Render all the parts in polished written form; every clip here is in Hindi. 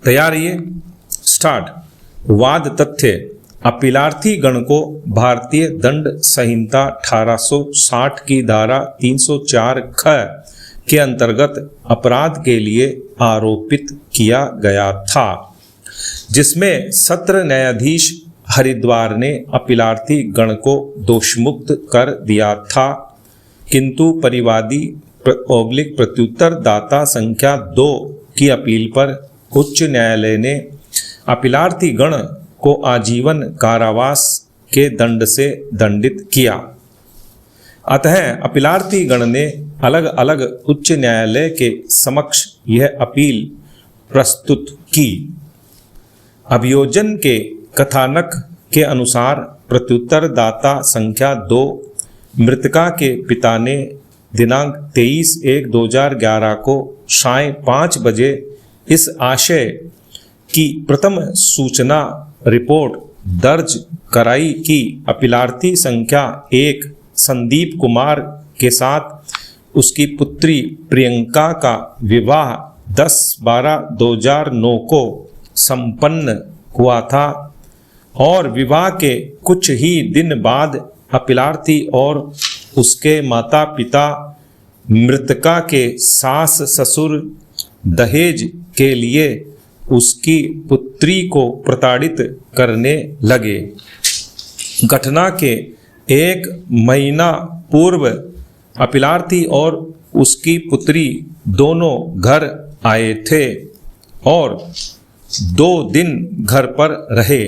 तैयार रहिए, स्टार्ट। वाद तथ्य। अपीलार्थी गण को भारतीय दंड संहिता 1860 की धारा 304 ख के अंतर्गत अपराध के लिए आरोपित किया गया था, जिसमें सत्र न्यायाधीश हरिद्वार ने अपीलार्थी गण को दोषमुक्त कर दिया था, किंतु परिवादी प्रत्युत्तर दाता संख्या 2 की अपील पर उच्च न्यायालय ने अपीलार्थी गण को आजीवन कारावास के दंड से दंडित किया। अतः अपीलार्थी गण ने अलग अलग उच्च न्यायालय के समक्ष यह अपील प्रस्तुत की। अभियोजन के कथानक के अनुसार प्रत्युत्तर दाता संख्या 2 मृतका के पिता ने दिनांक 23/1/2011 को सायं 5 बजे इस आशय की प्रथम सूचना रिपोर्ट दर्ज कराई कि अपीलार्थी संख्या 1 संदीप कुमार के साथ उसकी पुत्री प्रियंका का विवाह 10/12/2009 को संपन्न हुआ था और विवाह के कुछ ही दिन बाद अपीलार्थी और उसके माता पिता मृतका के सास ससुर दहेज के लिए उसकी पुत्री को प्रताड़ित करने लगे। घटना के 1 महीना पूर्व अपीलार्थी और उसकी पुत्री दोनों घर आए थे और 2 दिन घर पर रहे।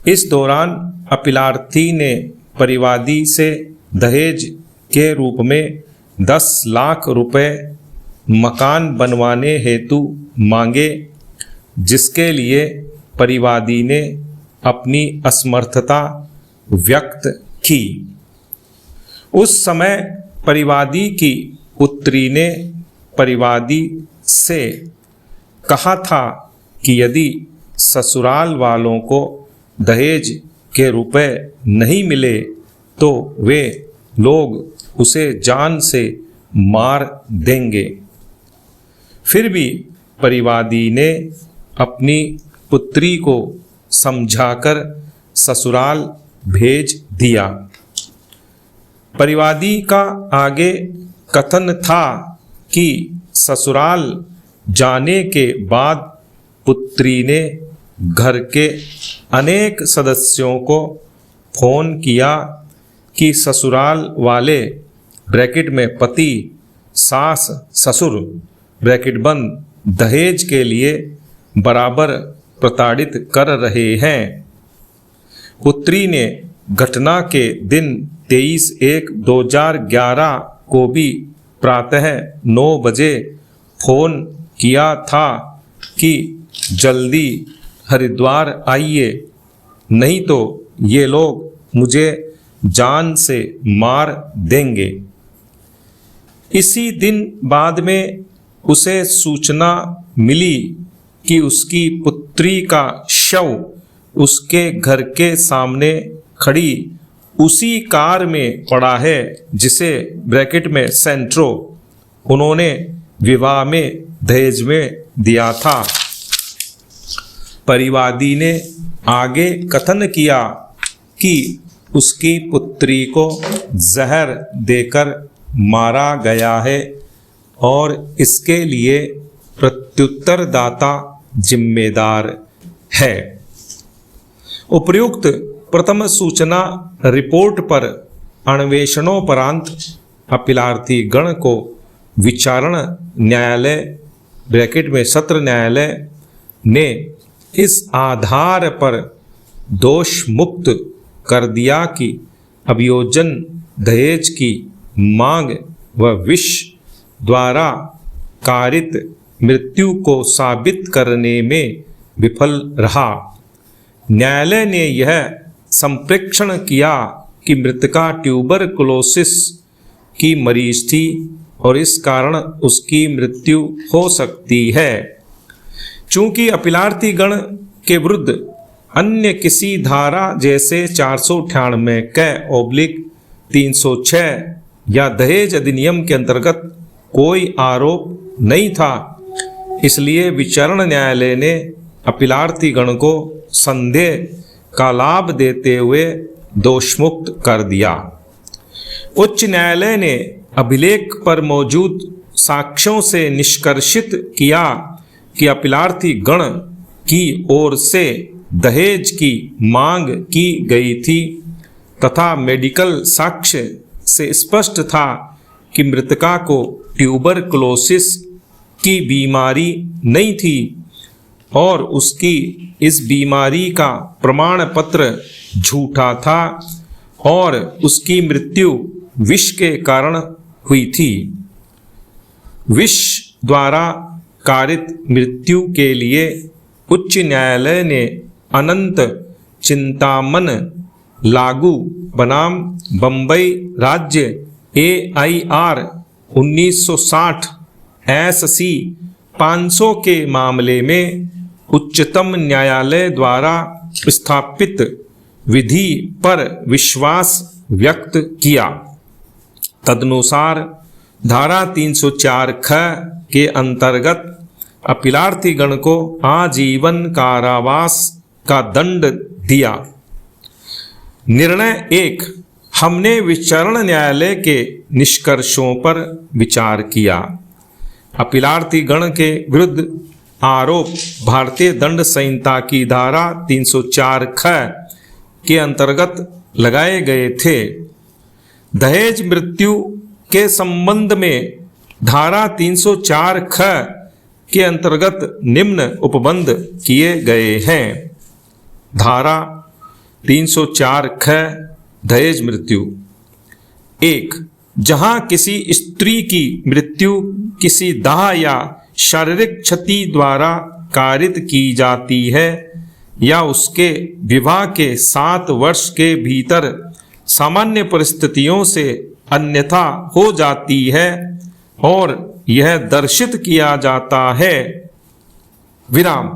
इस दौरान अपीलार्थी ने परिवादी से दहेज के रूप में 10 लाख रुपए मकान बनवाने हेतु मांगे, जिसके लिए परिवादी ने अपनी असमर्थता व्यक्त की। उस समय परिवादी की पुत्री ने परिवादी से कहा था कि यदि ससुराल वालों को दहेज के रुपए नहीं मिले तो वे लोग उसे जान से मार देंगे। फिर भी परिवादी ने अपनी पुत्री को समझाकर ससुराल भेज दिया। परिवादी का आगे कथन था कि ससुराल जाने के बाद पुत्री ने घर के अनेक सदस्यों को फोन किया कि ससुराल वाले ब्रैकेट में पति सास ससुर ब्रैकेट बंद दहेज के लिए बराबर प्रताड़ित कर रहे हैं। पुत्री ने घटना के दिन 23/1/2011 को भी प्रातः 9 बजे फोन किया था कि जल्दी हरिद्वार आइए, नहीं तो ये लोग मुझे जान से मार देंगे। इसी दिन बाद में उसे सूचना मिली कि उसकी पुत्री का शव उसके घर के सामने खड़ी उसी कार में पड़ा है जिसे ब्रैकेट में सेंट्रो उन्होंने विवाह में दहेज में दिया था। परिवादी ने आगे कथन किया कि उसकी पुत्री को जहर देकर मारा गया है और इसके लिए प्रत्युत्तरदाता जिम्मेदार है। उपर्युक्त प्रथम सूचना रिपोर्ट पर अन्वेषणोपरांत अपीलार्थी गण को विचारण न्यायालय ब्रैकेट में सत्र न्यायालय ने इस आधार पर दोष मुक्त कर दिया कि अभियोजन दहेज की मांग व विष द्वारा कारित मृत्यु को साबित करने में विफल रहा। न्यायालय ने यह संप्रेक्षण किया कि मृतका ट्यूबरकुलोसिस की मरीज थी और इस कारण उसकी मृत्यु हो सकती है। चूंकि अपीलार्थी गण के विरुद्ध अन्य किसी धारा जैसे 498 क/306 या दहेज अधिनियम के अंतर्गत कोई आरोप नहीं था, इसलिए विचारण न्यायालय ने अपीलार्थी गण को संदेह का लाभ देते हुए दोषमुक्त कर दिया। उच्च न्यायालय ने अभिलेख पर मौजूद साक्ष्यों से निष्कर्षित किया कि अपीलार्थी गण की ओर से दहेज की मांग की गई थी तथा मेडिकल साक्ष्य से स्पष्ट था कि मृतका को ट्यूबरकुलोसिस की बीमारी नहीं थी और उसकी इस बीमारी का प्रमाण पत्र झूठा था और उसकी मृत्यु विष के कारण हुई थी। विष द्वारा कारित मृत्यु के लिए उच्च न्यायालय ने अनंत चिंतामन लागू बनाम बंबई राज्य AIR 1960 SC 500 के मामले में उच्चतम न्यायालय द्वारा स्थापित विधि पर विश्वास व्यक्त किया। तदनुसार धारा 304 ख के अंतर्गत अपीलार्थी गण को आजीवन कारावास का दंड दिया। निर्णय 1, हमने विचारण न्यायालय के निष्कर्षों पर विचार किया। अपीलार्थी गण के विरुद्ध आरोप भारतीय दंड संहिता की धारा 304 ख के अंतर्गत लगाए गए थे। दहेज मृत्यु के संबंध में धारा 304 ख के अंतर्गत निम्न उपबंध किए गए हैं। धारा 304 ख दहेज मृत्यु 1, जहां किसी स्त्री की मृत्यु किसी दाह या शारीरिक क्षति द्वारा कारित की जाती है या उसके विवाह के 7 वर्ष के भीतर सामान्य परिस्थितियों से अन्यथा हो जाती है और यह दर्शित किया जाता है विराम